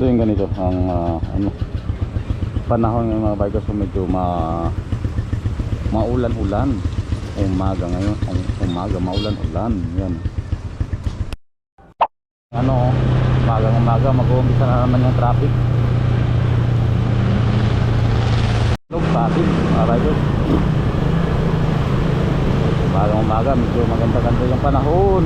So yung ganito ang panahon ng mga bikers, so medyo maulan-ulan. Umaga ngayon, umaga maulan-ulan. Yan. Umaga mag-uumpisa na naman yung traffic. Traffic, mga bikers. Umaga medyo maganda-ganda yung panahon.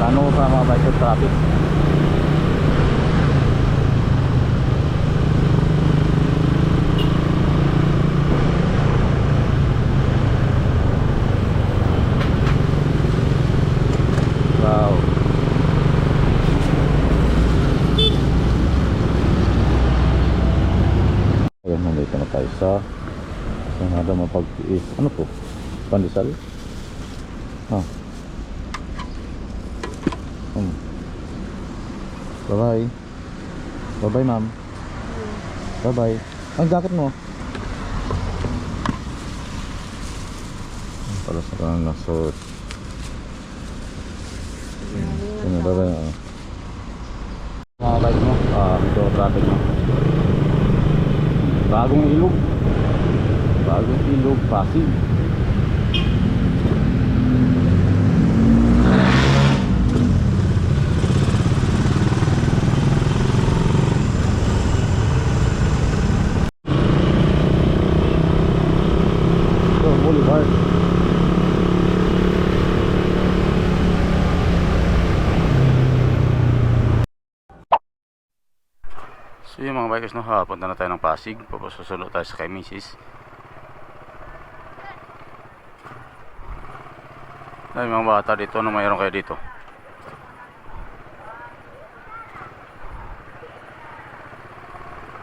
Plano sa mga bikers traffic. Wow. Ayan, nandito na tayo sa nada mapag-is. Ano po? Pandesal? Bye-bye. Bye-bye, ma'am. Bye-bye. Ang jacket mo? Pala sa kanang nasot. Bye-bye. Mga bike mo, ito traffic mo. Bagong ilog, Pasig. Boulevard. So yung mga bikers, no, punta na tayo ng Pasig. Susunod tayo sa kay Mrs. Ay, mga bata dito, ano mayroon kayo dito?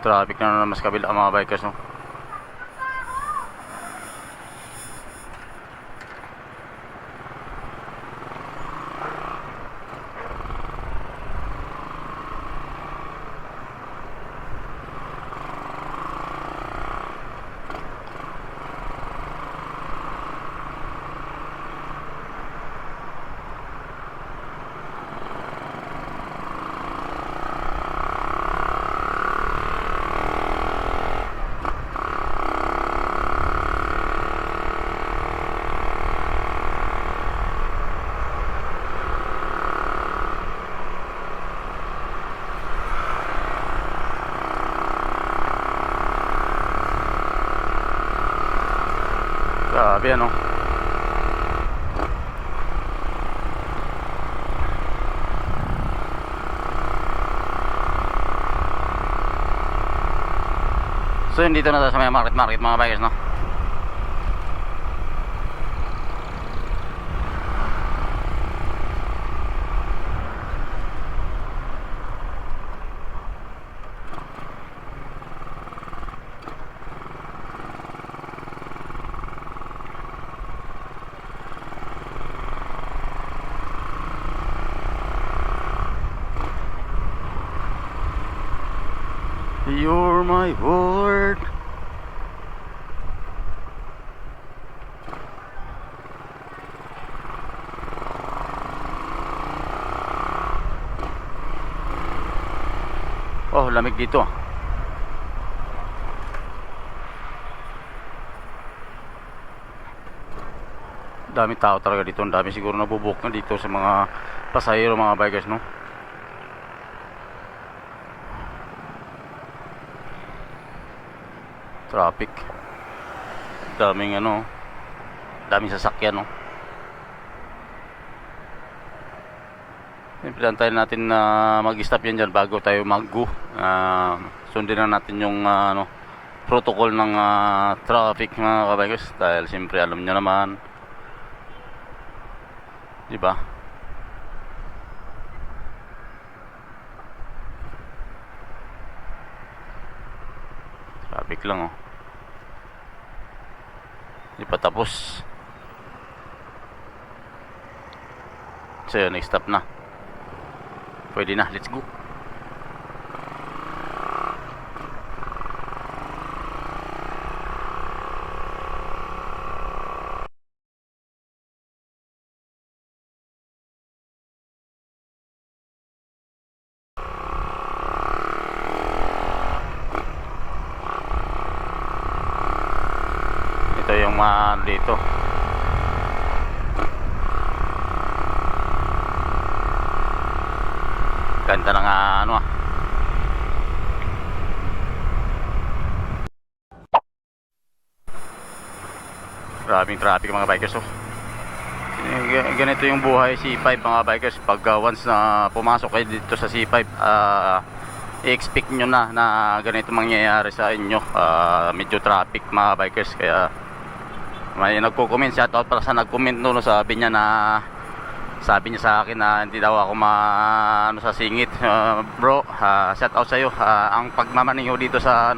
Traffic na naman sa kabila, mga bikers, no. Grabe, ano. So yun, dito na tayo sa may market mga bikers, no. You're my word. Oh, lamig dito. Dami tao talaga dito. Ang dami siguro nabubuk na dito sa mga pasahero, mga bikers, no. Traffic. Daming daming sasakyan, no. Pinantayin natin na mag-stop yan dyan bago tayo mag-go. Sundin na natin yung protocol ng traffic, mga kabikers, dahil siyempre alam nyo naman, diba? Traffic lang, oh. Di pa tapos. So yun, next stop na. Pwede na, let's go. mga dito. Ganda ng ano ah. Maraming traffic mga bikers oh. Ganito yung buhay C5 mga bikers. Pag once na pumasok kayo dito sa C5, i-expect nyo na ganito mangyayari sa inyo. Medyo traffic mga bikers. Kaya may nagko-comment, shoutout para sa nag-comment noon, sabi niya sa akin na hindi daw ako ano sa singit. Bro, shoutout sa iyo. Ang pagmamaneho dito sa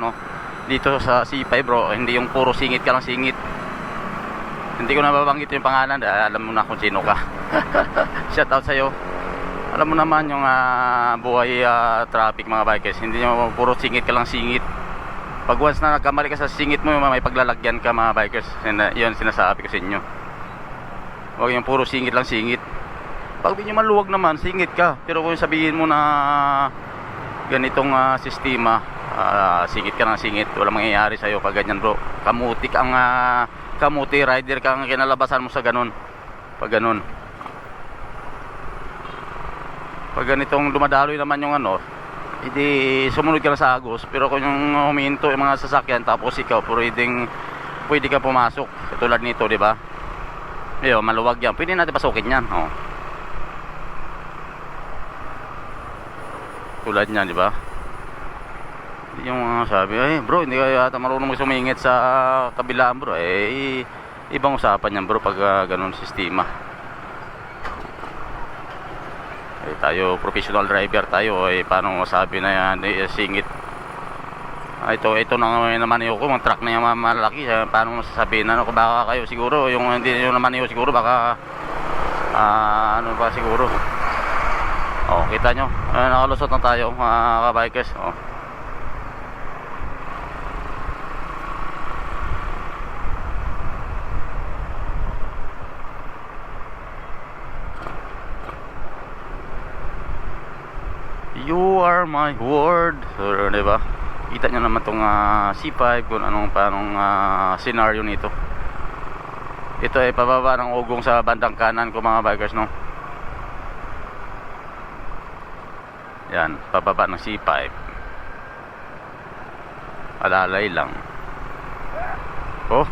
dito sa C5 bro, hindi yung puro singit ka lang singit. Hindi ko nababanggit yung pangalan, alam mo na kung sino ka. Shoutout sa iyo. Alam mo naman yung buhay traffic mga bikers, hindi yung puro singit ka lang singit. Pag once na nagkamali ka sa singit mo, may paglalagyan ka mga bikers. Yun sinasabi ko sa inyo. Huwag yung puro singit lang singit. Pag medyo maluwag naman, singit ka. Pero kung sabihin mo na ganitong sistema, singit ka ng singit, walang mangyayari sa'yo pag ganyan bro. Kamuti rider ka ang kinalabasan mo sa ganun. Pag ganun. Pag ganitong dumadaloy naman yung hindi sumunod ka na sa agos. Pero kung yung huminto yung mga sasakyan, tapos ikaw pwede ka pumasok. Katulad nito, di ba? Ayun, maluwag yan. Pwede natin pasukin yan. Oh. Tulad niyan, di ba? Yung sabi, bro, hindi ka yata marunong sumingit sa kabilaan bro. Ibang usapan yan bro pag ganun sistema. Tayo professional driver tayo, paano masabi na yan singit. Ito naman yung mga truck na yung malaki, paano masasabihin baka kayo siguro yung hindi yung naman yung siguro baka ano ba siguro. Kita nyo, nakalusot na tayo mga kabikers. You are my word. So, diba? Kita nyo naman itong C5 kung paanong scenario nito. Ito ay pababa ng ugong sa bandang kanan ko mga bikers, no? Yan, pababa ng C5. Alalay lang. Oh,